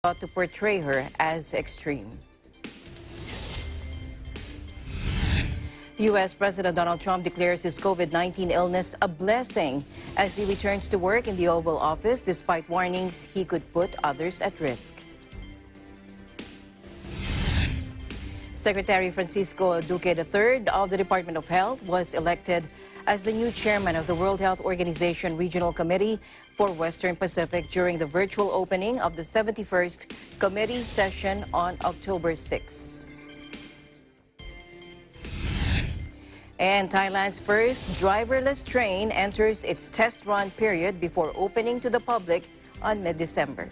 to portray her as extreme. U.S. President Donald Trump declares his COVID-19 illness a blessing as he returns to work in the Oval Office despite warnings he could put others at risk. Secretary Francisco Duque III of the Department of Health was elected as the new chairman of the World Health Organization Regional Committee for Western Pacific during the virtual opening of the 71st committee session on October 6. And Thailand's first driverless train enters its test run period before opening to the public on mid-December.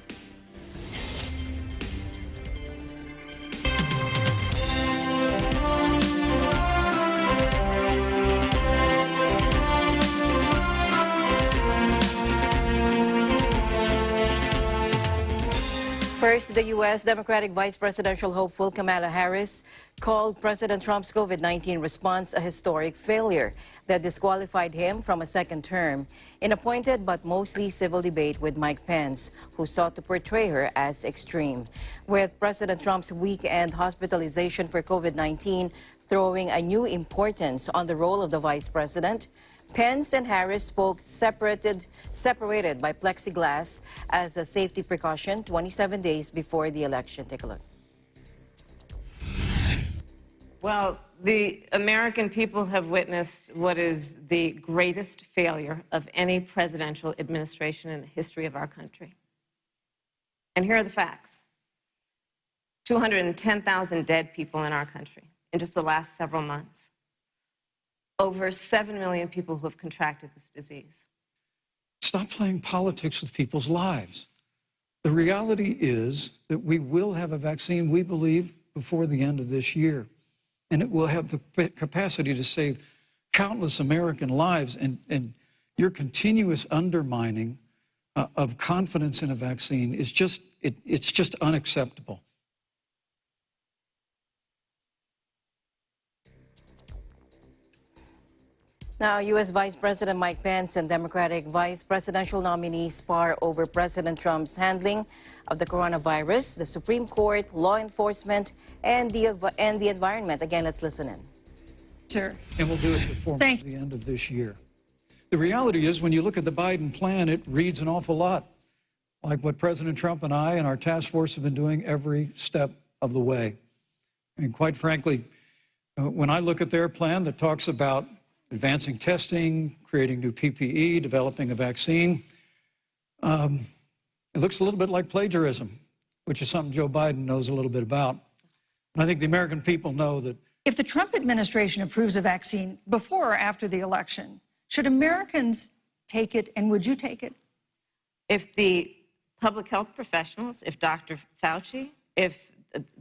First, the U.S. Democratic Vice Presidential hopeful Kamala Harris called President Trump's COVID-19 response a historic failure that disqualified him from a second term in a pointed but mostly civil debate with Mike Pence, who sought to portray her as extreme. With President Trump's weekend hospitalization for COVID-19 throwing a new importance on the role of the vice president, Pence and Harris spoke separated by plexiglass as a safety precaution 27 days before the election. Take a look. Well, the American people have witnessed what is the greatest failure of any presidential administration in the history of our country. And here are the facts. 210,000 dead people in our country in just the last several months. Over 7 million people who have contracted this disease. Stop playing politics with people's lives. The reality is that we will have a vaccine, we believe, before the end of this year. And it will have the capacity to save countless American lives. And your continuous undermining of confidence in a vaccine is just, it's just unacceptable. Now, U.S. Vice President Mike Pence and Democratic vice presidential nominees spar over President Trump's handling of the coronavirus, the Supreme Court, law enforcement, and the environment. Again, let's listen in. Sir. And we'll do it before the end of this year. The reality is, when you look at the Biden plan, it reads an awful lot like what President Trump and I and our task force have been doing every step of the way. And quite frankly, when I look at their plan that talks about advancing testing, creating new PPE, developing a vaccine, it looks a little bit like plagiarism, which is something Joe Biden knows a little bit about. And I think the American people know that. If the Trump administration approves a vaccine before or after the election, should Americans take it, and would you take it? If the public health professionals, if Dr. Fauci, if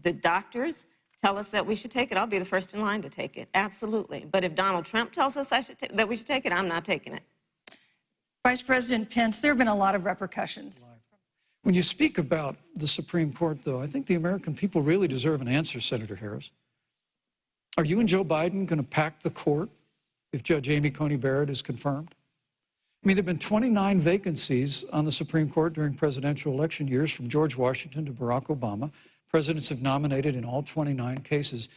the doctors tell us that we should take it, I'll be the first in line to take it. Absolutely. But if Donald Trump tells us that we should take it, I'm not taking it. Vice President Pence, there have been a lot of repercussions. When you speak about the Supreme Court, though, I think the American people really deserve an answer, Senator Harris. Are you and Joe Biden going to pack the court if Judge Amy Coney Barrett is confirmed? I mean, there have been 29 vacancies on the Supreme Court during presidential election years, from George Washington to Barack Obama. Presidents have nominated in all 29 cases.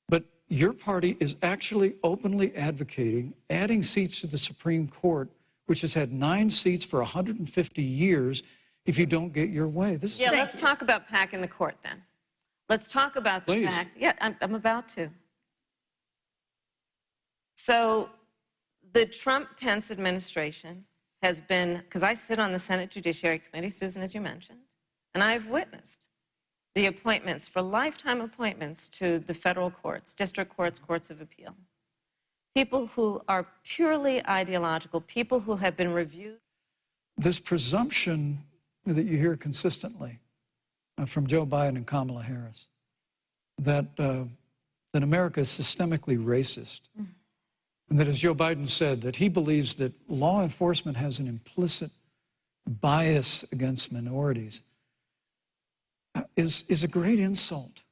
But your party is actually openly advocating adding seats to the Supreme Court, which has had 9 seats for 150 years, if you don't get your way. This is let's talk about packing the court then. Let's talk about the fact. Yeah, I'm about to. So the Trump-Pence administration has been, because I sit on the Senate Judiciary Committee, Susan, as you mentioned, and I've witnessed the appointments, for lifetime appointments to the federal courts, district courts, courts of appeal. People who are purely ideological, people who have been reviewed. This presumption that you hear consistently from Joe Biden and Kamala Harris, that America is systemically racist, and that, as Joe Biden said, that he believes that law enforcement has an implicit bias against minorities, is a great insult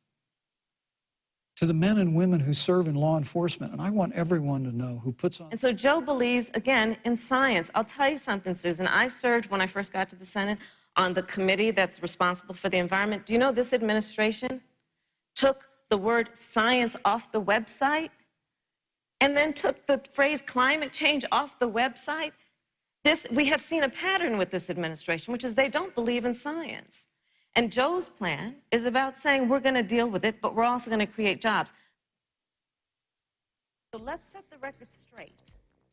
to the men and women who serve in law enforcement. And I want everyone to know who puts on. And so Joe believes, again, in science. I'll tell you something, Susan. I served, when I first got to the Senate, on the committee that's responsible for the environment. Do you know this administration took the word science off the website and then took the phrase climate change off the website? We have seen a pattern with this administration, which is they don't believe in science. And Joe's plan is about saying we're going to deal with it, but we're also going to create jobs. So let's set the record straight.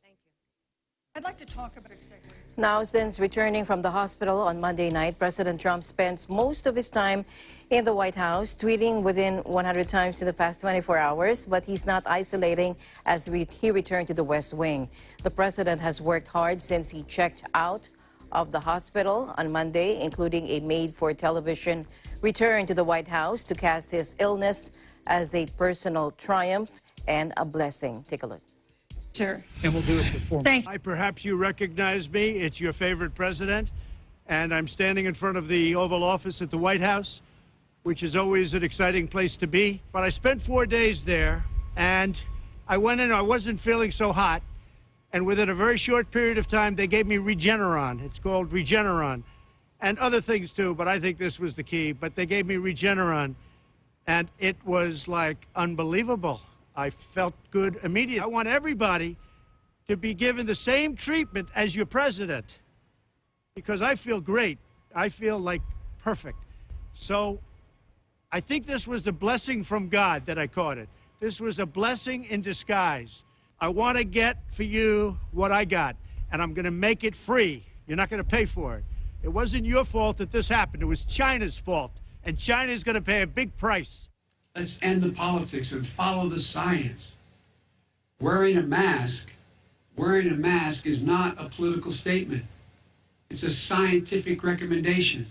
Thank you. I'd like to talk about executive. Now, since returning from the hospital on Monday night, President Trump spends most of his time in the White House, tweeting within 100 times in the past 24 hours, but he's not isolating as he returned to the West Wing. The president has worked hard since he checked out of the hospital on Monday, including a made-for-television return to the White House to cast his illness as a personal triumph and a blessing. Take a look. Sir. And we'll do it before. Thank you. Perhaps you recognize me. It's your favorite president. And I'm standing in front of the Oval Office at the White House, which is always an exciting place to be. But I spent 4 days there, and I went in, I wasn't feeling so hot. And within a very short period of time, they gave me Regeneron. It's called Regeneron. And other things too, but I think this was the key. But they gave me Regeneron, and it was like unbelievable. I felt good immediately. I want everybody to be given the same treatment as your president, because I feel great. I feel like perfect. So I think this was a blessing from God that I caught it. This was a blessing in disguise. I want to get for you what I got, and I'm going to make it free. You're not going to pay for it. It wasn't your fault that this happened. It was China's fault, and China's going to pay a big price. Let's end the politics and follow the science. Wearing a mask is not a political statement. It's a scientific recommendation.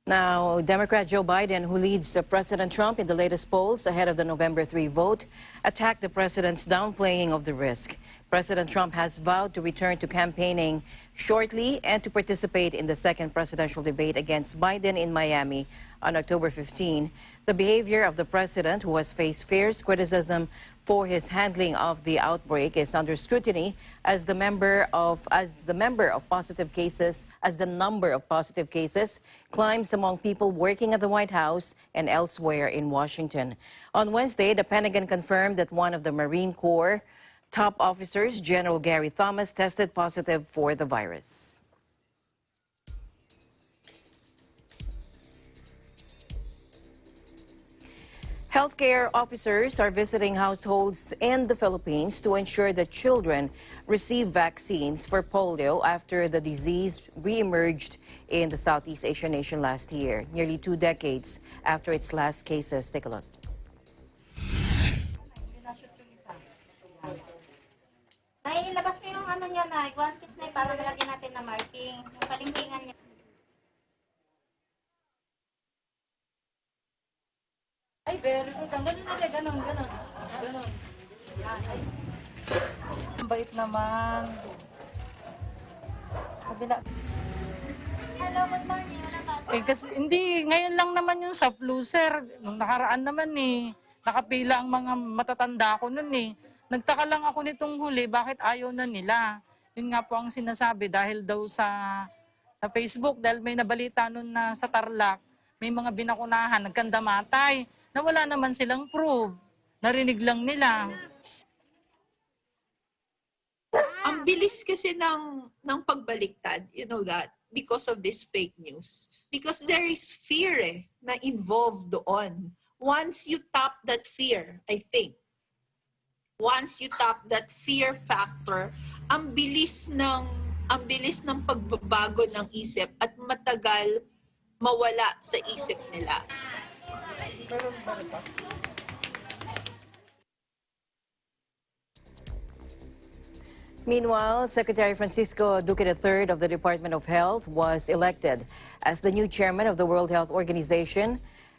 Now, Democrat Joe Biden, who leads President Trump in the latest polls ahead of the November 3 vote, attacked the president's downplaying of the risk. President Trump has vowed to return to campaigning shortly and to participate in the second presidential debate against Biden in Miami on October 15. The behavior of the president, who has faced fierce criticism for his handling of the outbreak, is under scrutiny as the number of positive cases climbs among people working at the White House and elsewhere in Washington. On Wednesday, the Pentagon confirmed that one of the Marine Corps top officers, General Gary Thomas, tested positive for the virus. Healthcare officers are visiting households in the Philippines to ensure that children receive vaccines for polio after the disease reemerged in the Southeast Asian nation last year, nearly 2 decades after its last cases. Take a look. Nailabas ko yung ano niya na, 1.6 na para malagyan natin na marking. Yung palingkingan niya. Ay, very good. Ganun na rin, ganun. Ay. Ang bait naman. Kabila. Hello, good morning. Kasi hindi, ngayon lang naman yung sa flu, sir. Nung nakaraan naman nakapila ang mga matatanda ko nun Nagtaka lang ako nitong huli, bakit ayaw na nila? Yun nga po ang sinasabi dahil daw sa Facebook, dahil may nabalita nun na sa Tarlac, may mga binakunahan, nagkandamatay, na wala naman silang proof. Narinig lang nila. Ang bilis kasi ng pagbaliktad, you know that, because of this fake news. Because there is fear na involved doon. Once you tap that fear, I think, once you tap that fear factor, ang bilis ng pagbabago ng isip at matagal mawala sa isip nila. Meanwhile, Secretary Francisco Duque III of the Department of Health was elected as the new chairman of the World Health Organization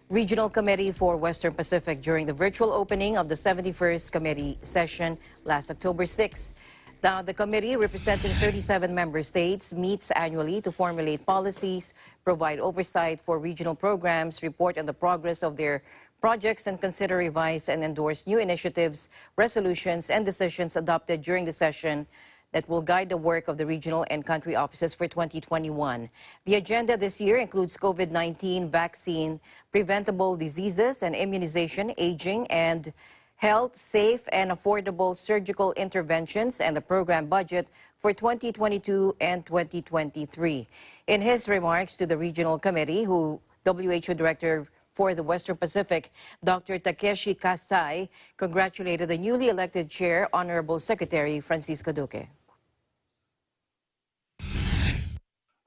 Regional Committee for Western Pacific during the virtual opening of the 71st committee session last October 6. Now, the committee, representing 37 member states, meets annually to formulate policies, provide oversight for regional programs, report on the progress of their projects, and consider, revise, and endorse new initiatives, resolutions, and decisions adopted during the session that will guide the work of the regional and country offices for 2021. The agenda this year includes COVID-19 vaccine, preventable diseases and immunization, aging and health, safe and affordable surgical interventions, and the program budget for 2022 and 2023. In his remarks to the regional committee, WHO Director for the Western Pacific, Dr. Takeshi Kasai, congratulated the newly elected chair, Honorable Secretary Francisco Duque.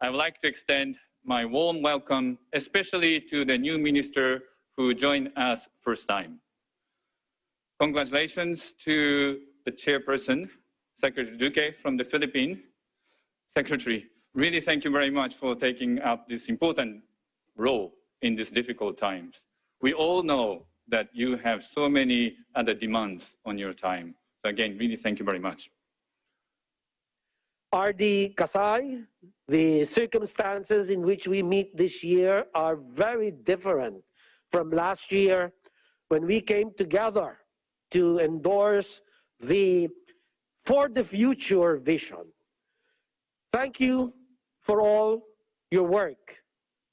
I would like to extend my warm welcome, especially to the new minister who joined us first time. Congratulations to the chairperson, Secretary Duque from the Philippines. Secretary, really thank you very much for taking up this important role in these difficult times. We all know that you have so many other demands on your time. So again, really thank you very much. RD Kasai, the circumstances in which we meet this year are very different from last year when we came together to endorse the For the Future vision. Thank you for all your work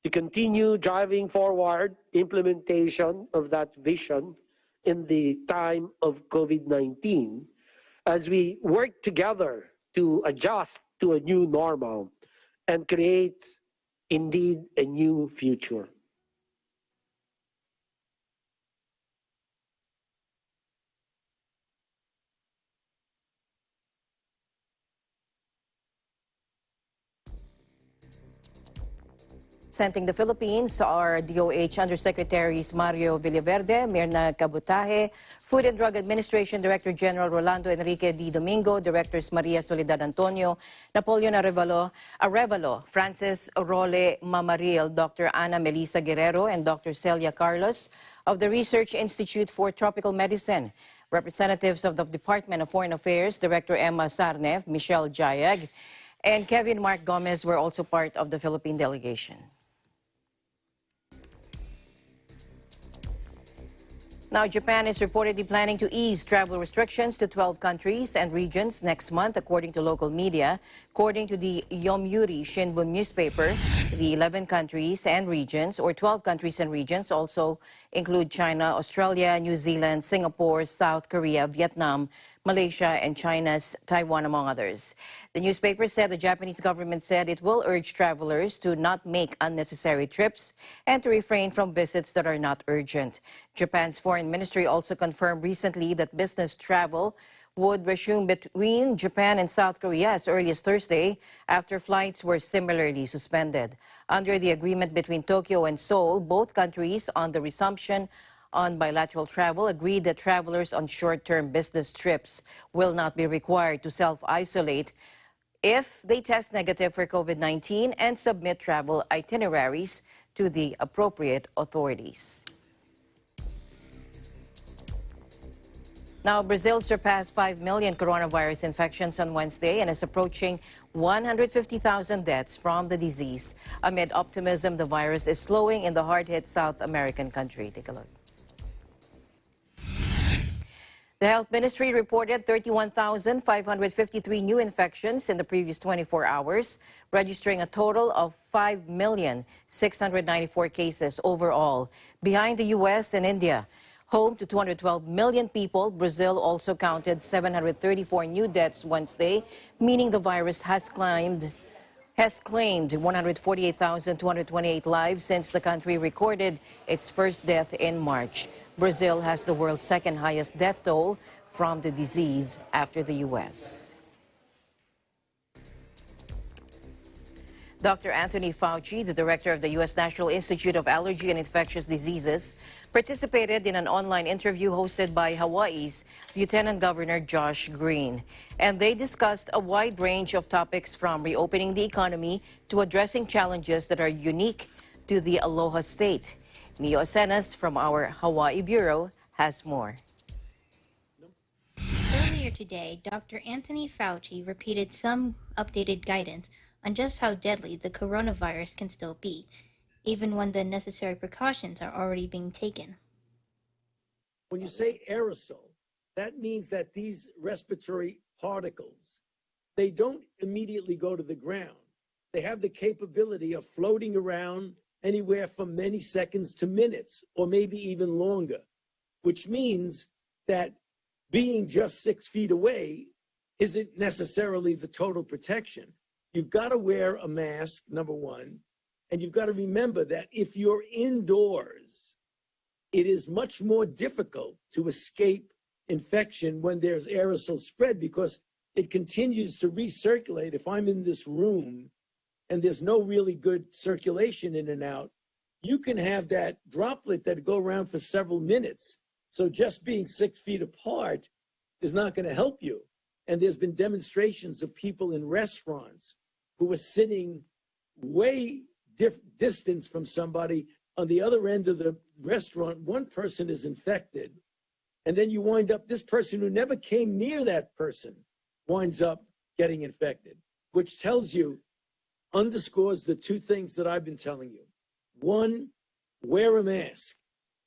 to continue driving forward implementation of that vision in the time of COVID-19 as we work together to adjust to a new normal and create indeed a new future. Representing the Philippines are DOH Undersecretaries Mario Villaverde, Mirna Cabutaje, Food and Drug Administration Director General Rolando Enrique D. Domingo, Directors Maria Soledad Antonio, Napoleon Arevalo, Francis Role Mamaril, Dr. Ana Melissa Guerrero, and Dr. Celia Carlos of the Research Institute for Tropical Medicine. Representatives of the Department of Foreign Affairs, Director Emma Sarnev, Michelle Jayag, and Kevin Mark Gomez were also part of the Philippine delegation. Now, Japan is reportedly planning to ease travel restrictions to 12 countries and regions next month, according to local media. According to the Yomiuri Shimbun newspaper, the 11 countries and regions, or 12 countries and regions, also include China, Australia, New Zealand, Singapore, South Korea, Vietnam, Malaysia, and China's Taiwan, among others. The newspaper said the Japanese government said it will urge travelers to not make unnecessary trips and to refrain from visits that are not urgent. Japan's foreign ministry also confirmed recently that business travel would resume between Japan and South Korea as early as Thursday after flights were similarly suspended. Under the agreement between Tokyo and Seoul, both countries on the resumption on bilateral travel agreed that travelers on short-term business trips will not be required to self-isolate if they test negative for COVID-19 and submit travel itineraries to the appropriate authorities. Now, Brazil surpassed 5 million coronavirus infections on Wednesday and is approaching 150,000 deaths from the disease. Amid optimism, the virus is slowing in the hard-hit South American country. Take a look. The Health Ministry reported 31,553 new infections in the previous 24 hours, registering a total of 5,694 cases overall, behind the U.S. and India. Home to 212 million people, Brazil also counted 734 new deaths Wednesday, meaning the virus has claimed 148,228 lives since the country recorded its first death in March. Brazil has the world's second highest death toll from the disease after the U.S. Dr. Anthony Fauci, the director of the U.S. National Institute of Allergy and Infectious Diseases, participated in an online interview hosted by Hawaii's Lieutenant Governor Josh Green. And they discussed a wide range of topics from reopening the economy to addressing challenges that are unique to the Aloha State. Mio Asenas from our Hawaii Bureau has more. Earlier today, Dr. Anthony Fauci repeated some updated guidance on just how deadly the coronavirus can still be, even when the necessary precautions are already being taken. When you say aerosol, that means that these respiratory particles they don't immediately go to the ground. They have the capability of floating around anywhere from many seconds to minutes, or maybe even longer, which means that being just 6 feet away isn't necessarily the total protection. You've got to wear a mask, number one, and you've got to remember that if you're indoors, it is much more difficult to escape infection when there's aerosol spread because it continues to recirculate. If I'm in this room and there's no really good circulation in and out, you can have that droplet that go around for several minutes. So just being 6 feet apart is not going to help you. And there's been demonstrations of people in restaurants who are sitting way distance from somebody on the other end of the restaurant. One person is infected, and then you wind up, this person who never came near that person winds up getting infected, which tells you, underscores the two things that I've been telling you. One, wear a mask.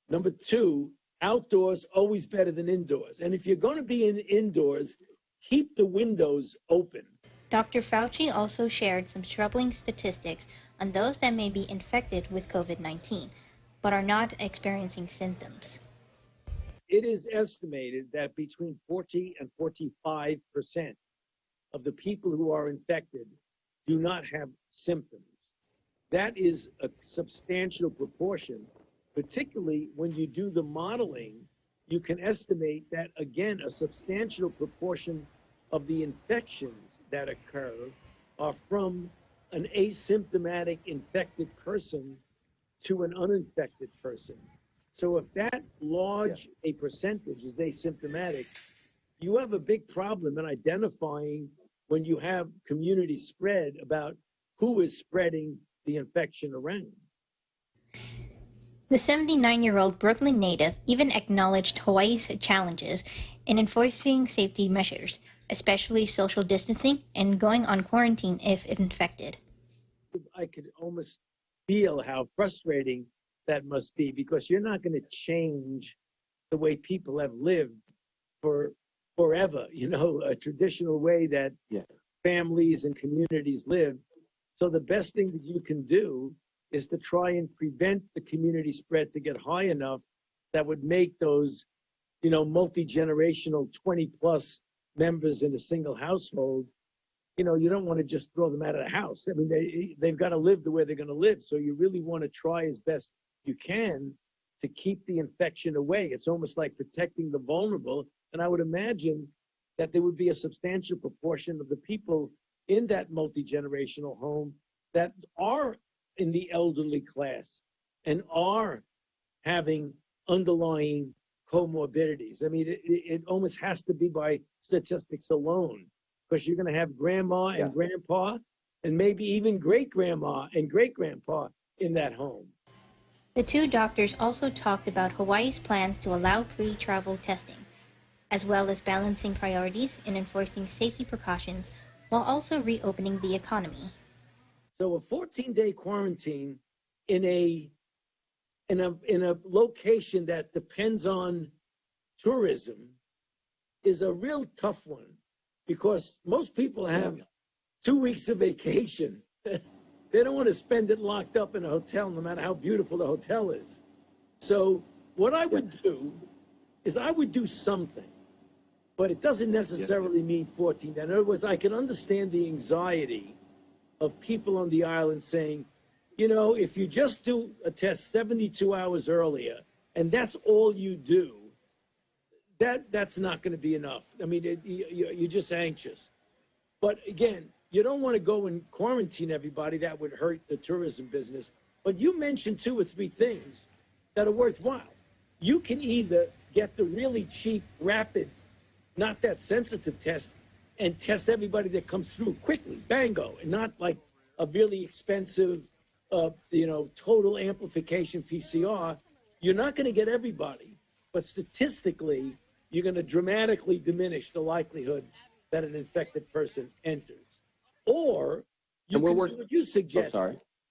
Number two, outdoors always better than indoors. And if you're going to be indoors, keep the windows open. Dr. Fauci also shared some troubling statistics on those that may be infected with COVID-19, but are not experiencing symptoms. It is estimated that between 40 and 45% of the people who are infected do not have symptoms. That is a substantial proportion, particularly when you do the modeling. You can estimate that, again, a substantial proportion of the infections that occur are from an asymptomatic infected person to an uninfected person. So if that large a percentage is asymptomatic, you have a big problem in identifying when you have community spread about who is spreading the infection around. The 79-year-old Brooklyn native even acknowledged Hawaii's challenges in enforcing safety measures, especially social distancing and going on quarantine if infected. I could almost feel how frustrating that must be, because you're not going to change the way people have lived for forever, a traditional way that families and communities live. So the best thing that you can do is to try and prevent the community spread to get high enough that would make those, multi-generational 20+ members in a single household, you don't want to just throw them out of the house. I mean, they've got to live the way they're going to live. So you really want to try as best you can to keep the infection away. It's almost like protecting the vulnerable. And I would imagine that there would be a substantial proportion of the people in that multi-generational home that are in the elderly class and are having underlying comorbidities. I mean, it almost has to be by statistics alone, because you're going to have grandma and grandpa and maybe even great-grandma and great-grandpa in that home. The two doctors also talked about Hawaii's plans to allow pre-travel testing, as well as balancing priorities in enforcing safety precautions while also reopening the economy. So a 14-day quarantine in a location that depends on tourism is a real tough one, because most people have 2 weeks of vacation. They don't want to spend it locked up in a hotel, no matter how beautiful the hotel is. So what I would do is I would do something, but it doesn't necessarily mean 14 days. In other words, I can understand the anxiety of people on the island saying, if you just do a test 72 hours earlier, and that's all you do, that's not going to be enough. I mean, you're just anxious. But again, you don't want to go and quarantine everybody. That would hurt the tourism business. But you mentioned 2 or 3 things that are worthwhile. You can either get the really cheap, rapid, not that sensitive test and test everybody that comes through quickly, bango, and not like a really expensive, total amplification PCR. You're not going to get everybody, but statistically, you're going to dramatically diminish the likelihood that an infected person enters. Or you can do what you suggest,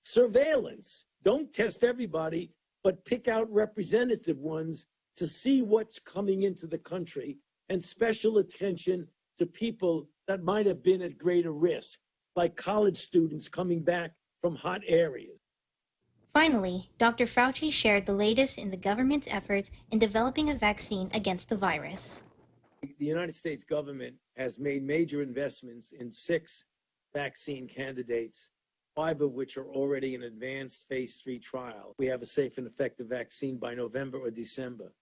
surveillance. Don't test everybody, but pick out representative ones to see what's coming into the country, and special attention to people that might have been at greater risk, like college students coming back from hot areas. Finally, Dr. Fauci shared the latest in the government's efforts in developing a vaccine against the virus. The United States government has made major investments in 6 vaccine candidates, 5 of which are already in advanced phase 3 trial. We have a safe and effective vaccine by November or December.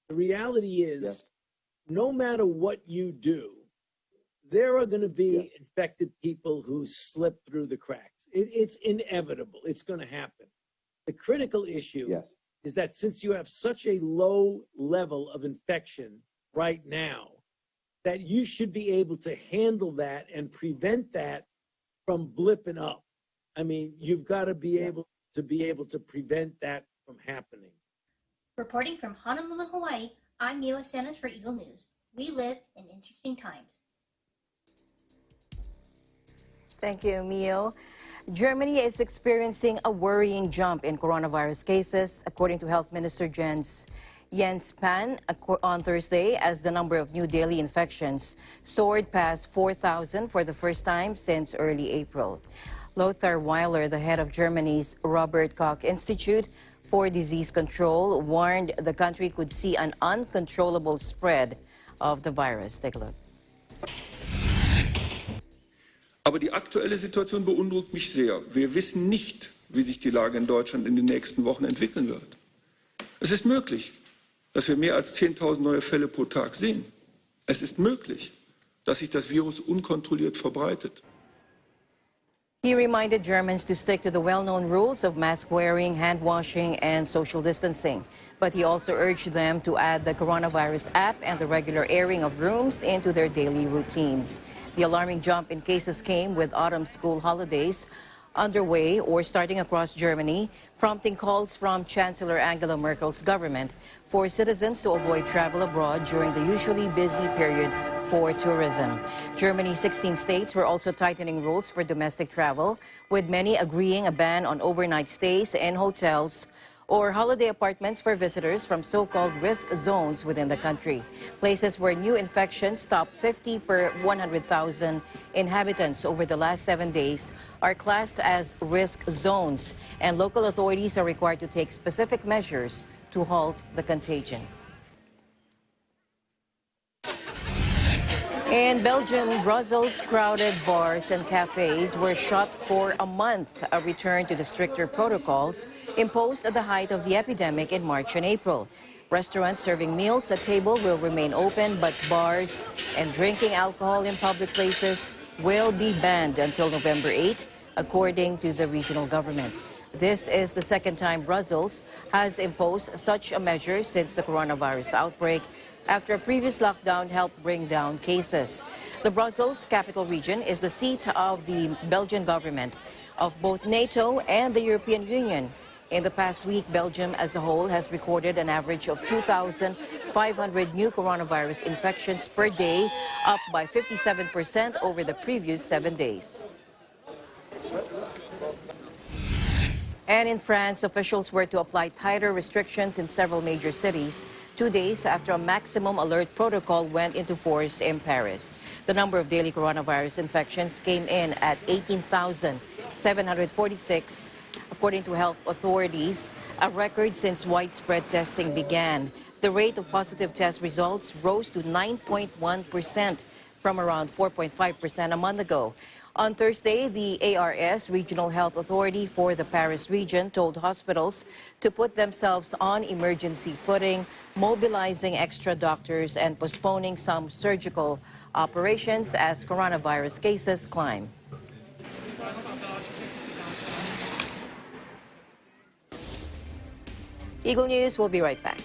The reality is, no matter what you do, there are going to be infected people who slip through the cracks. It's inevitable. It's going to happen. The critical issue is that since you have such a low level of infection right now, that you should be able to handle that and prevent that from blipping up. I mean, you've got to be able to prevent that from happening. Reporting from Honolulu, Hawaii, I'm Mio Sanas for Eagle News. We live in interesting times. Thank you, Mio. Germany is experiencing a worrying jump in coronavirus cases, according to Health Minister Jens Spahn on Thursday, as the number of new daily infections soared past 4,000 for the first time since early April. Lothar Weiler, the head of Germany's Robert Koch Institute for Disease Control, warned the country could see an uncontrollable spread of the virus. Take a look. Aber die aktuelle Situation beunruhigt mich sehr. Wir wissen nicht, wie sich die Lage in Deutschland in den nächsten Wochen entwickeln wird. Es ist möglich, dass wir mehr als 10.000 neue Fälle pro Tag sehen. Es ist möglich, dass sich das Virus unkontrolliert verbreitet. He reminded Germans to stick to the well-known rules of mask wearing, hand washing, and social distancing. But he also urged them to add the coronavirus app and the regular airing of rooms into their daily routines. The alarming jump in cases came with autumn school holidays underway or starting across Germany, prompting calls from Chancellor Angela Merkel's government for citizens to avoid travel abroad during the usually busy period for tourism. Germany's 16 states were also tightening rules for domestic travel, with many agreeing a ban on overnight stays in hotels or holiday apartments for visitors from so-called risk zones within the country. Places where new infections top 50 per 100,000 inhabitants over the last 7 days are classed as risk zones, and local authorities are required to take specific measures to halt the contagion. In Belgium, Brussels' crowded bars and cafes were shut for a month, a return to the stricter protocols imposed at the height of the epidemic in March and April. Restaurants serving meals at table will remain open, but bars and drinking alcohol in public places will be banned until November 8, according to the regional government. This is the second time Brussels has imposed such a measure since the coronavirus outbreak, after a previous lockdown helped bring down cases. The Brussels capital region is the seat of the Belgian government, of both NATO and the European Union. In the past week, Belgium as a whole has recorded an average of 2,500 new coronavirus infections per day, up by 57% over the previous 7 days. And in France, officials were to apply tighter restrictions in several major cities 2 days after a maximum alert protocol went into force in Paris. The number of daily coronavirus infections came in at 18,746, according to health authorities, a record since widespread testing began. The rate of positive test results rose to 9.1% from around 4.5% a month ago. On Thursday, the ARS, Regional Health Authority for the Paris region, told hospitals to put themselves on emergency footing, mobilizing extra doctors and postponing some surgical operations as coronavirus cases climb. Eagle News will be right back.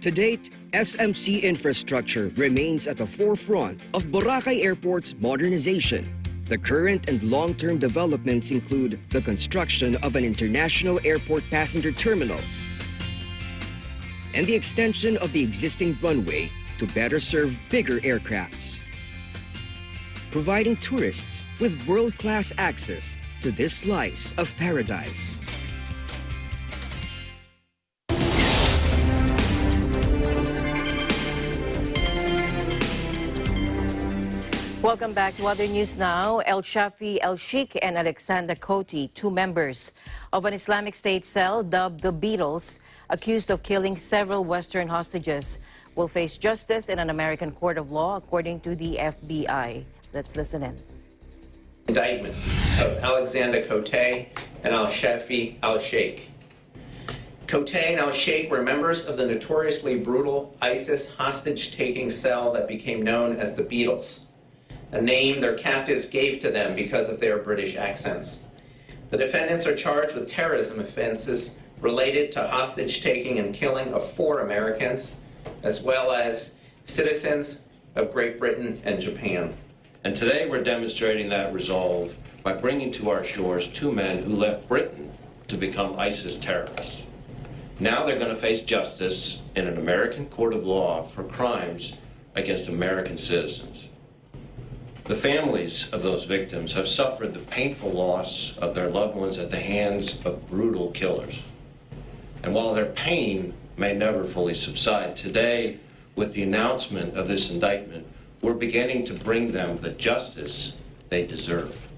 To date, SMC infrastructure remains at the forefront of Boracay Airport's modernization. The current and long-term developments include the construction of an international airport passenger terminal and the extension of the existing runway to better serve bigger aircrafts, providing tourists with world-class access to this slice of paradise. Welcome back to other news now. El Shafi El Sheikh and Alexander Koti, two members of an Islamic State cell dubbed the Beatles, accused of killing several Western hostages, will face justice in an American court of law, according to the FBI. Let's listen in. Indictment of Alexander Koti and Al Shafi Al Sheikh. Koti and Al Sheikh were members of the notoriously brutal ISIS hostage-taking cell that became known as the Beatles, a name their captives gave to them because of their British accents. The defendants are charged with terrorism offenses related to hostage-taking and killing of 4 Americans, as well as citizens of Great Britain and Japan. And today we're demonstrating that resolve by bringing to our shores 2 men who left Britain to become ISIS terrorists. Now they're going to face justice in an American court of law for crimes against American citizens. The families of those victims have suffered the painful loss of their loved ones at the hands of brutal killers. And while their pain may never fully subside, today, with the announcement of this indictment, we're beginning to bring them the justice they deserve.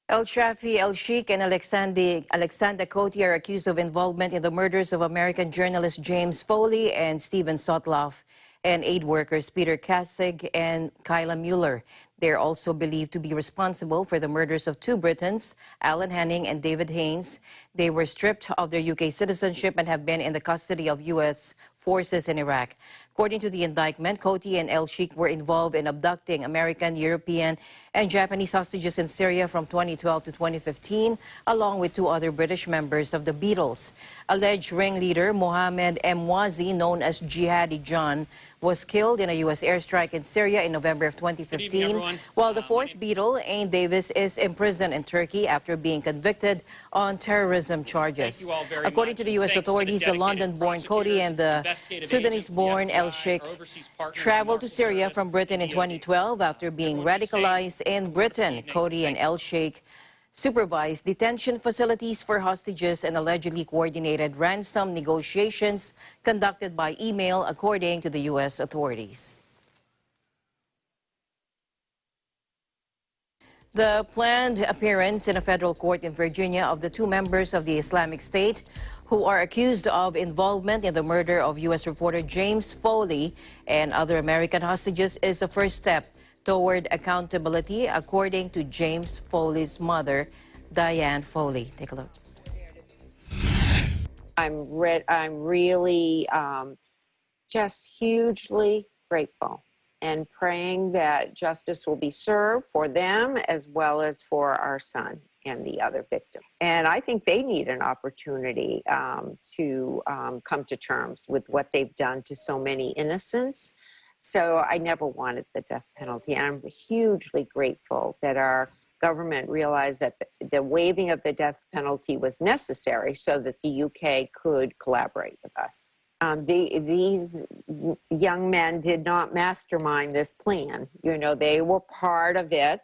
El Shafi El Sheikh and Alexander Koti are accused of involvement in the murders of American journalist James Foley and Stephen Sotloff, and aid workers Peter Kassig and Kyla Mueller. They're also believed to be responsible for the murders of 2 Britons, Alan Henning and David Haynes. They were stripped of their UK citizenship and have been in the custody of U.S. forces in Iraq. According to the indictment, Koti and El Sheikh were involved in abducting American, European, and Japanese hostages in Syria from 2012 to 2015, along with 2 other British members of the Beatles. Alleged ringleader Mohammed Mwazi, known as Jihadi John, was killed in a U.S. airstrike in Syria in November of 2015, while the 4th Beatle, Ain Davis, is imprisoned in Turkey after being convicted on terrorism charges. According to the U.S. authorities, the London-born Koti and the Sudanese-born El Sheikh traveled to Syria from Britain in 2012 after being radicalized in Britain. Koti and El Sheikh supervised detention facilities for hostages and allegedly coordinated ransom negotiations conducted by email, according to the U.S. authorities. The planned appearance in a federal court in Virginia of the 2 members of the Islamic State who are accused of involvement in the murder of U.S. reporter James Foley and other American hostages is a first step toward accountability, according to James Foley's mother, Diane Foley. Take a look. I'm really just hugely grateful and praying that justice will be served for them as well as for our son and the other victim. And I think they need an opportunity to come to terms with what they've done to so many innocents. So I never wanted the death penalty. And I'm hugely grateful that our government realized that the waiving of the death penalty was necessary so that the UK could collaborate with us. These young men did not mastermind this plan. You know, they were part of it,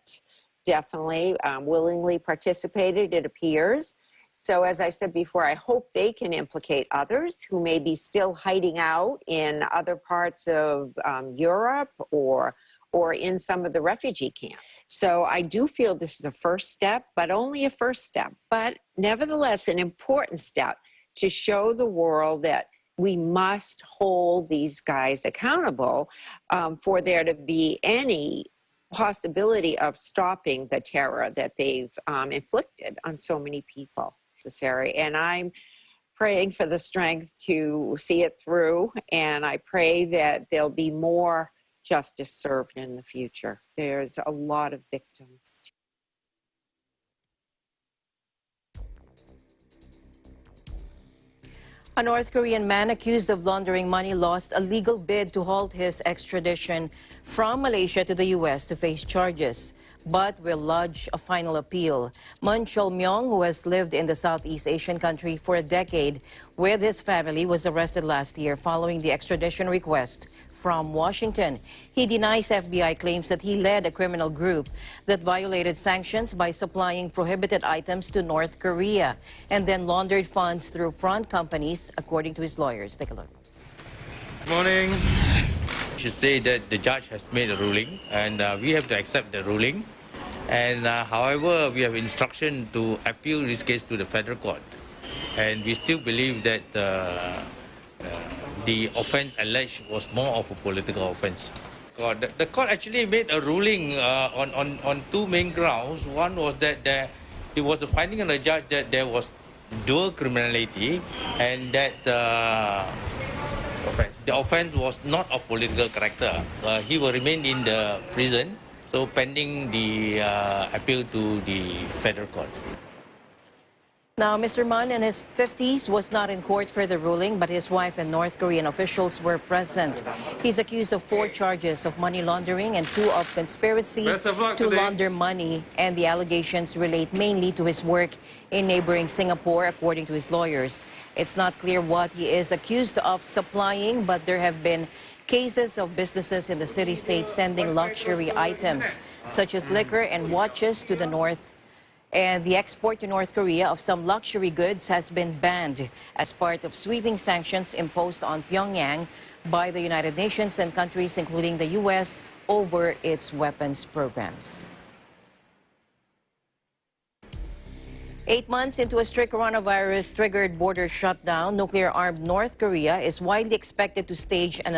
definitely willingly participated, it appears. So as I said before, I hope they can implicate others who may be still hiding out in other parts of Europe or in some of the refugee camps. So I do feel this is a first step, but only a first step, but nevertheless an important step to show the world that we must hold these guys accountable for there to be any possibility of stopping the terror that they've inflicted on so many people. Necessary. And I'm praying for the strength to see it through, and I pray that there'll be more justice served in the future. There's a lot of victims. A North Korean man accused of laundering money lost a legal bid to halt his extradition from Malaysia to the U.S. to face charges, but will lodge a final appeal. Mun Chol-myong, who has lived in the Southeast Asian country for a decade with his family, was arrested last year following the extradition request from Washington. He denies FBI claims that he led a criminal group that violated sanctions by supplying prohibited items to North Korea and then laundered funds through front companies, according to his lawyers. Take a look. Good morning. I should say that the judge has made a ruling, and we have to accept the ruling. And however, we have instruction to appeal this case to the federal court. And we still believe that the offense alleged was more of a political offense. The court actually made a ruling on two main grounds. One was that it was a finding on the judge that there was dual criminality and that the offense was not of political character. He will remain in the prison, so pending the appeal to the federal court. Now, Mr. Mun, in his 50s, was not in court for the ruling, but his wife and North Korean officials were present. He's accused of 4 charges of money laundering and 2 of conspiracy to launder money, and the allegations relate mainly to his work in neighboring Singapore, according to his lawyers. It's not clear what he is accused of supplying, but there have been cases of businesses in the city-state sending luxury items, such as liquor and watches, to the north. And the export to North Korea of some luxury goods has been banned as part of sweeping sanctions imposed on Pyongyang by the United Nations and countries including the U.S. over its weapons programs. 8 months into a strict coronavirus-triggered border shutdown, nuclear-armed North Korea is widely expected to stage an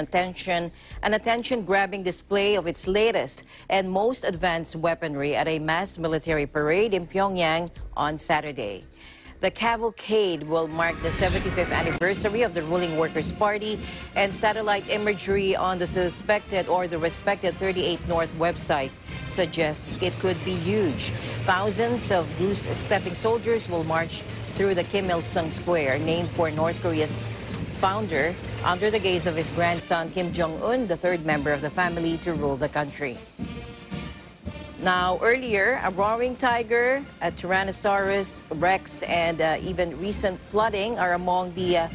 attention-grabbing display of its latest and most advanced weaponry at a mass military parade in Pyongyang on Saturday. The cavalcade will mark the 75th anniversary of the ruling Workers' Party, and satellite imagery on the respected 38 North website suggests it could be huge. Thousands of goose-stepping soldiers will march through the Kim Il-sung Square, named for North Korea's founder, under the gaze of his grandson Kim Jong-un, the 3rd member of the family to rule the country. Now, earlier, a roaring tiger, a Tyrannosaurus Rex, and even recent flooding are among the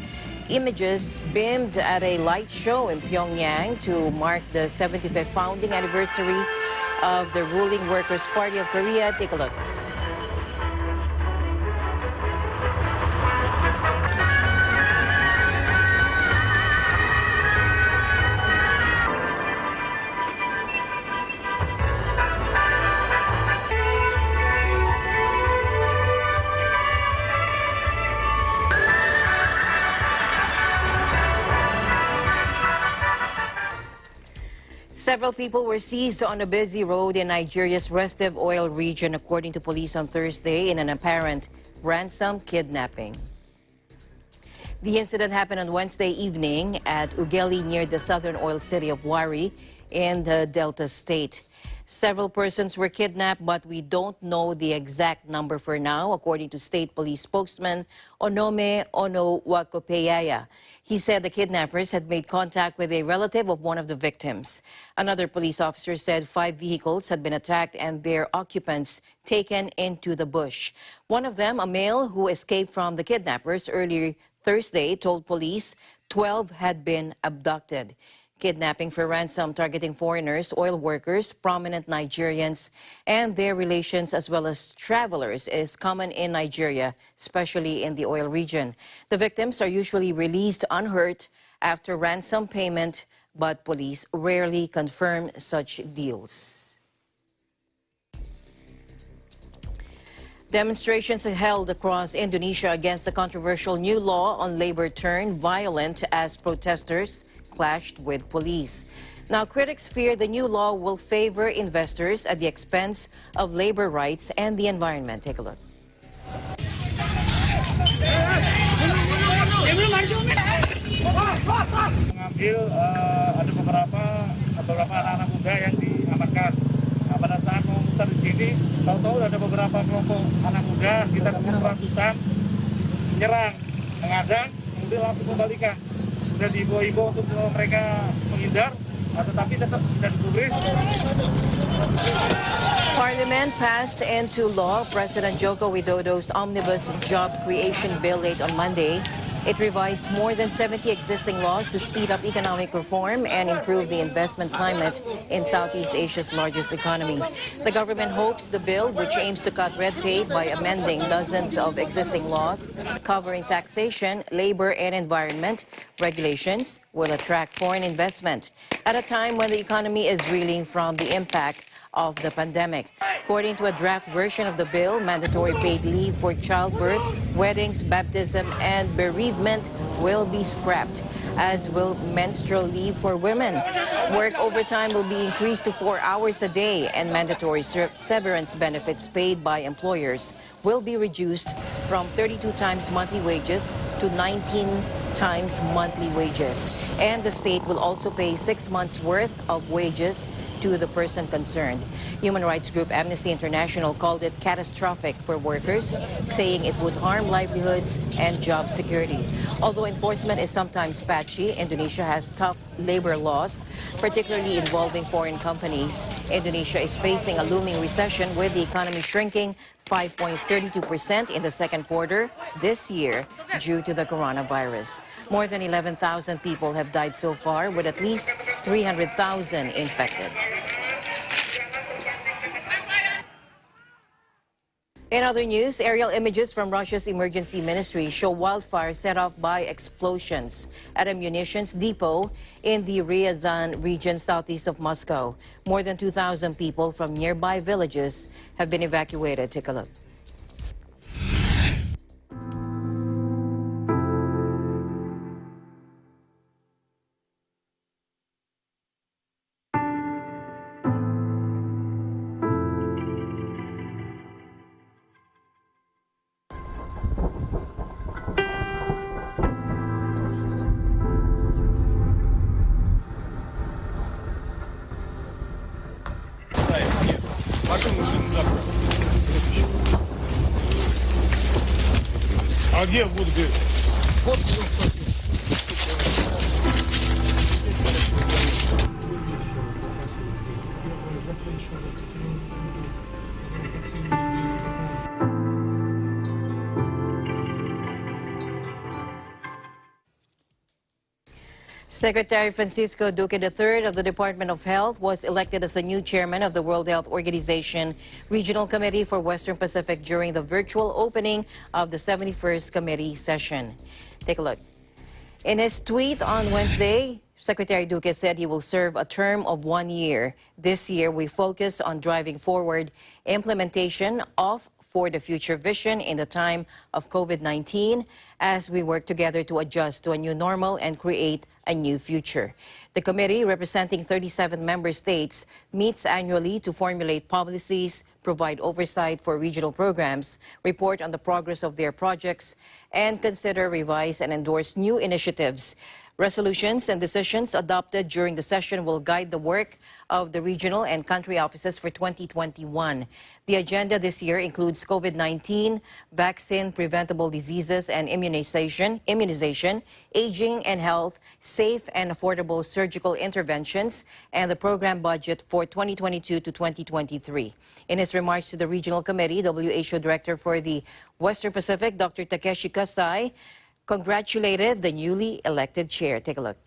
images beamed at a light show in Pyongyang to mark the 75th founding anniversary of the ruling Workers' Party of Korea. Take a look. Several people were seized on a busy road in Nigeria's Restive Oil region, according to police on Thursday, in an apparent ransom kidnapping. The incident happened on Wednesday evening at Ughelli, near the southern oil city of Wari in the Delta State. Several persons were kidnapped, but we don't know the exact number for now, according to state police spokesman Onome Onowakopeyaya. He said the kidnappers had made contact with a relative of one of the victims. Another police officer said 5 vehicles had been attacked and their occupants taken into the bush. One of them, a male who escaped from the kidnappers earlier Thursday, told police 12 had been abducted. Kidnapping for ransom targeting foreigners, oil workers, prominent Nigerians, and their relations, as well as travelers, is common in Nigeria, especially in the oil region. The victims are usually released unhurt after ransom payment, but police rarely confirm such deals. Demonstrations are held across Indonesia against the controversial new law on labor turned violent as protesters clashed with police. Now, critics fear the new law will favor investors at the expense of labor rights and the environment. Take a look. Mengambil ada beberapa anak-anak muda yang diamankan. Nah, pada saat memutar di sini, tahu-tahu ada beberapa kelompok anak muda sekitar 100-an menyerang, mengadang, kemudian langsung kembalikan. Sudah diimbau-imbau untuk mereka menghindar, tetapi tetap tidak digubris. Parliament passed into law President Joko Widodo's omnibus job creation bill late on Monday. It revised more than 70 existing laws to speed up economic reform and improve the investment climate in Southeast Asia's largest economy. The government hopes the bill, which aims to cut red tape by amending dozens of existing laws covering taxation, labor, and environment regulations, will attract foreign investment at a time when the economy is reeling from the impact of the pandemic. According to a draft version of the bill, mandatory paid leave for childbirth, weddings, baptism, and bereavement will be scrapped, as will menstrual leave for women. Work overtime will be increased to 4 hours a day, and mandatory severance benefits paid by employers will be reduced from 32 times monthly wages to 19 times monthly wages. And the state will also pay 6 months' worth of wages to the person concerned. Human rights group Amnesty International called it catastrophic for workers, saying it would harm livelihoods and job security. Although enforcement is sometimes patchy, Indonesia has tough labor laws, particularly involving foreign companies. Indonesia is facing a looming recession, with the economy shrinking 5.32% in the second quarter this year due to the coronavirus. More than 11,000 people have died so far, with at least 300,000 infected. In other news, aerial images from Russia's emergency ministry show wildfires set off by explosions at a munitions depot in the Ryazan region southeast of Moscow. More than 2,000 people from nearby villages have been evacuated. Take a look. А где буду говорить? Вот. Secretary Francisco Duque III of the Department of Health was elected as the new chairman of the World Health Organization Regional Committee for Western Pacific during the virtual opening of the 71st committee session. Take a look. In his tweet on Wednesday, Secretary Duque said he will serve a term of 1 year. This year, we focus on driving forward implementation of For the Future vision in the time of COVID-19 as we work together to adjust to a new normal and create a new future. The committee, representing 37 member states, meets annually to formulate policies, provide oversight for regional programs, report on the progress of their projects, and consider, revise, and endorse new initiatives. Resolutions and decisions adopted during the session will guide the work of the regional and country offices for 2021. The agenda this year includes COVID-19, vaccine, preventable diseases and immunization, aging and health, safe and affordable surgical interventions, and the program budget for 2022 to 2023. In his remarks to the Regional Committee, WHO Director for the Western Pacific, Dr. Takeshi Kasai, congratulated the newly elected chair. Take a look.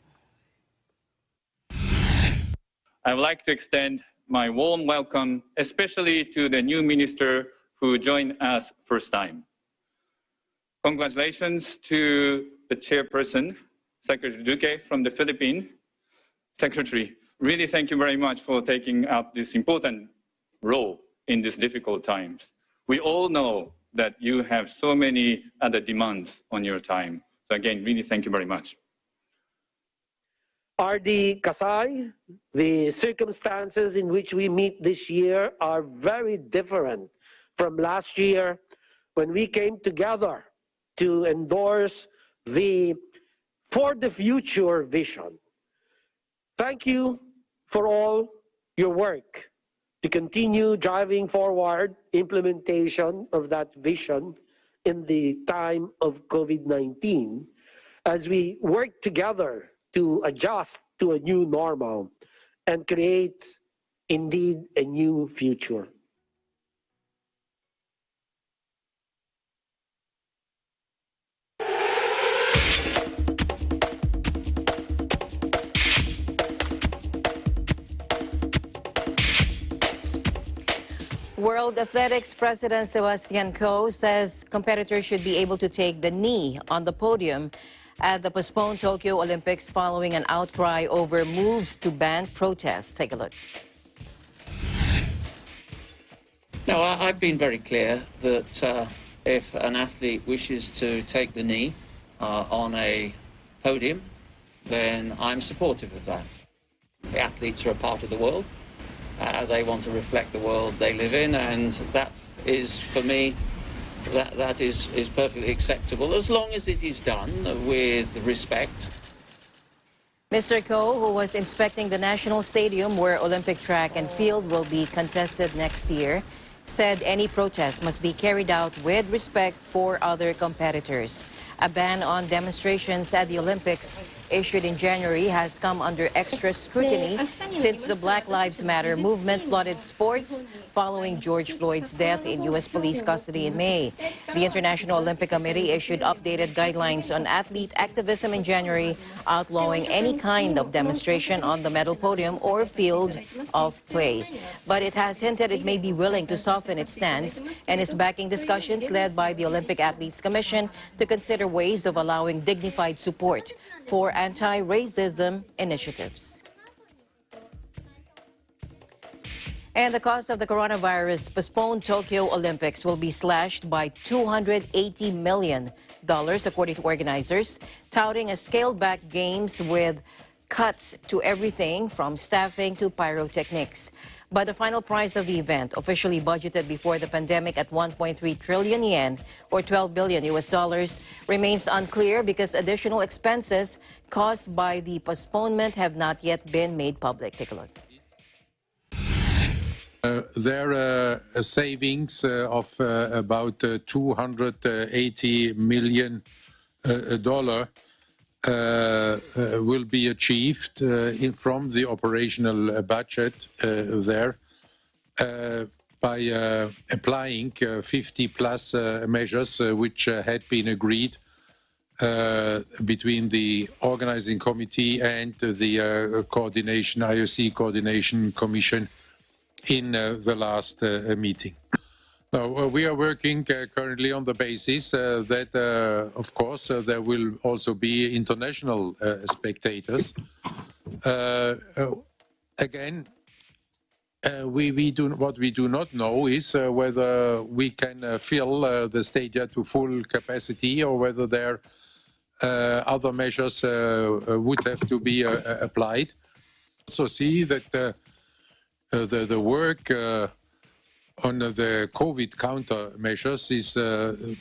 I would like to extend my warm welcome, especially to the new minister who joined us first time. Congratulations to the chairperson, Secretary Duque from the Philippines. Secretary, really thank you very much for taking up this important role in these difficult times. We all know that you have so many other demands on your time. So again, really thank you very much. RD Kasai, the circumstances in which we meet this year are very different from last year when we came together to endorse the For the Future vision. Thank you for all your work to continue driving forward implementation of that vision in the time of COVID-19 as we work together to adjust to a new normal and create indeed a new future. World Athletics President Sebastian Coe says competitors should be able to take the knee on the podium at the postponed Tokyo Olympics following an outcry over moves to ban protests. Take a look. No, I've been very clear that if an athlete wishes to take the knee on a podium, then I'm supportive of that. The athletes are a part of the world. They want to reflect the world they live in, and that is, for me, that is perfectly acceptable, as long as it is done with respect. Mr. Coe, who was inspecting the National Stadium where Olympic track and field will be contested next year, said any protest must be carried out with respect for other competitors. A ban on demonstrations at the Olympics issued in January has come under extra scrutiny since the Black Lives Matter movement flooded sports following George Floyd's death in U.S. police custody in May. The International Olympic Committee issued updated guidelines on athlete activism in January, outlawing any kind of demonstration on the medal podium or field of play. But it has hinted it may be willing to soften its stance and is backing discussions led by the Olympic Athletes Commission to consider ways of allowing dignified support for anti-racism initiatives. And the cost of the coronavirus postponed Tokyo Olympics will be slashed by $280 million, according to organizers, touting a scaled-back games with cuts to everything from staffing to pyrotechnics. But the final price of the event, officially budgeted before the pandemic at 1.3 trillion yen or $12 billion remains unclear because additional expenses caused by the postponement have not yet been made public. Take a look. There are savings of about $280 million will be achieved from the operational budget there by applying 50-plus measures which had been agreed between the organizing committee and the IOC Coordination Commission in the last meeting. We are working currently on the basis that, of course, there will also be international spectators. Again, what we do not know is whether we can fill the stadia to full capacity or whether there other measures would have to be applied. So see that the work on the COVID countermeasures is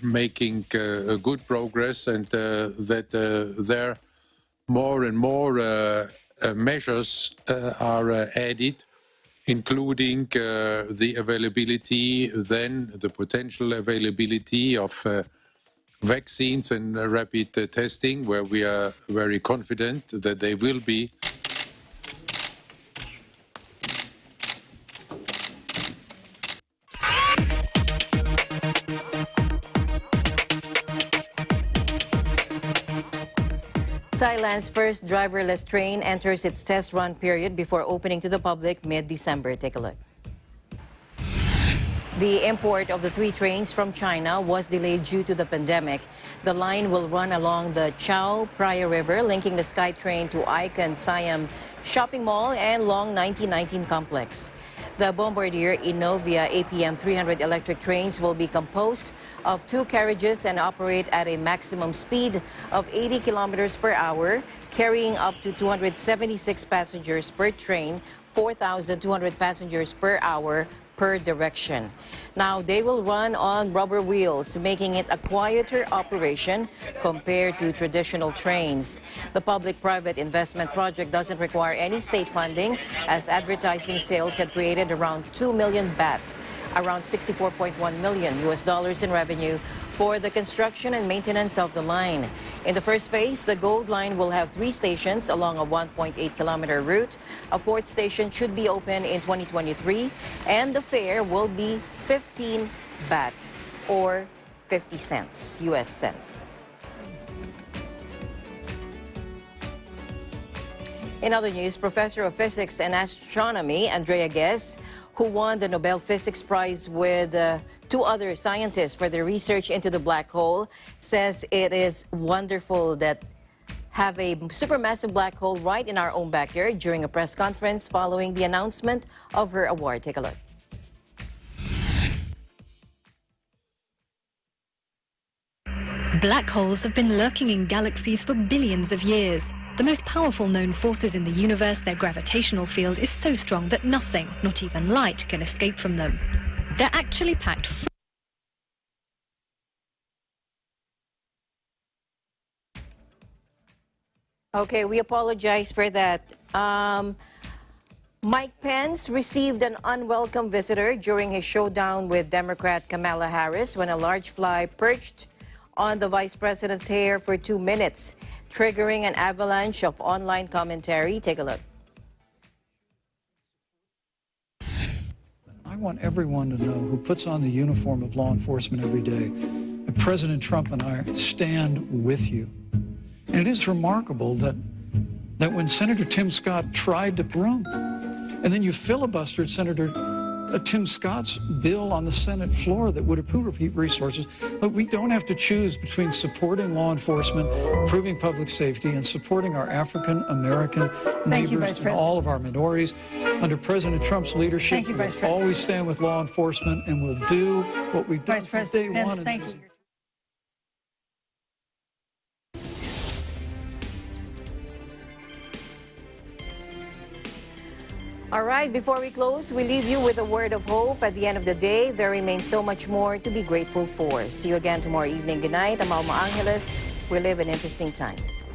making good progress, and that there more and more measures are added, including the availability, then the potential availability of vaccines and rapid testing, where we are very confident that they will be. Thailand's first driverless train enters its test run period before opening to the public mid-December. Take a look. The import of the 3 trains from China was delayed due to the pandemic. The line will run along the Chao Phraya River, linking the SkyTrain to Icon Siam Shopping Mall and Long 1919 Complex. The Bombardier Innovia APM 300 electric trains will be composed of 2 carriages and operate at a maximum speed of 80 kilometers per hour, carrying up to 276 passengers per train, 4,200 passengers per hour per direction. Now, they will run on rubber wheels, making it a quieter operation compared to traditional trains. The public-private investment project doesn't require any state funding, as advertising sales had created around 2 million baht, around $64.1 million in revenue for the construction and maintenance of the line. In the first phase, the Gold Line will have 3 stations along a 1.8-kilometer route. A 4th station should be open in 2023, and the fare will be 15 baht or 50 cents, US cents. In other news, Professor of Physics and Astronomy Andrea Guess, who won the Nobel Physics Prize with two other scientists for their research into the black hole, says it is wonderful that have a supermassive black hole right in our own backyard during a press conference following the announcement of her award. Take a look. Black holes have been lurking in galaxies for billions of years. The most powerful known forces in the universe, their gravitational field is so strong that nothing, not even light, can escape from them. They're actually packed full. Okay, we apologize for that. Mike Pence received an unwelcome visitor during his showdown with Democrat Kamala Harris when a large fly perched on the vice president's hair for 2 minutes, triggering an avalanche of online commentary. Take a look. I want everyone to know who puts on the uniform of law enforcement every day that President Trump and I stand with you. And it is remarkable that when Senator Tim Scott tried to run, and then you filibustered Senator Tim Scott's bill on the Senate floor that would approve resources. But we don't have to choose between supporting law enforcement, improving public safety, and supporting our African-American neighbors and all of our minorities. Under President Trump's leadership, we'll always stand with law enforcement, and we'll do what we've done from day one. Thank you. All right, before we close, we leave you with a word of hope. At the end of the day, there remains so much more to be grateful for. See you again tomorrow evening. Good night. I'm Alma Angeles. We live in interesting times.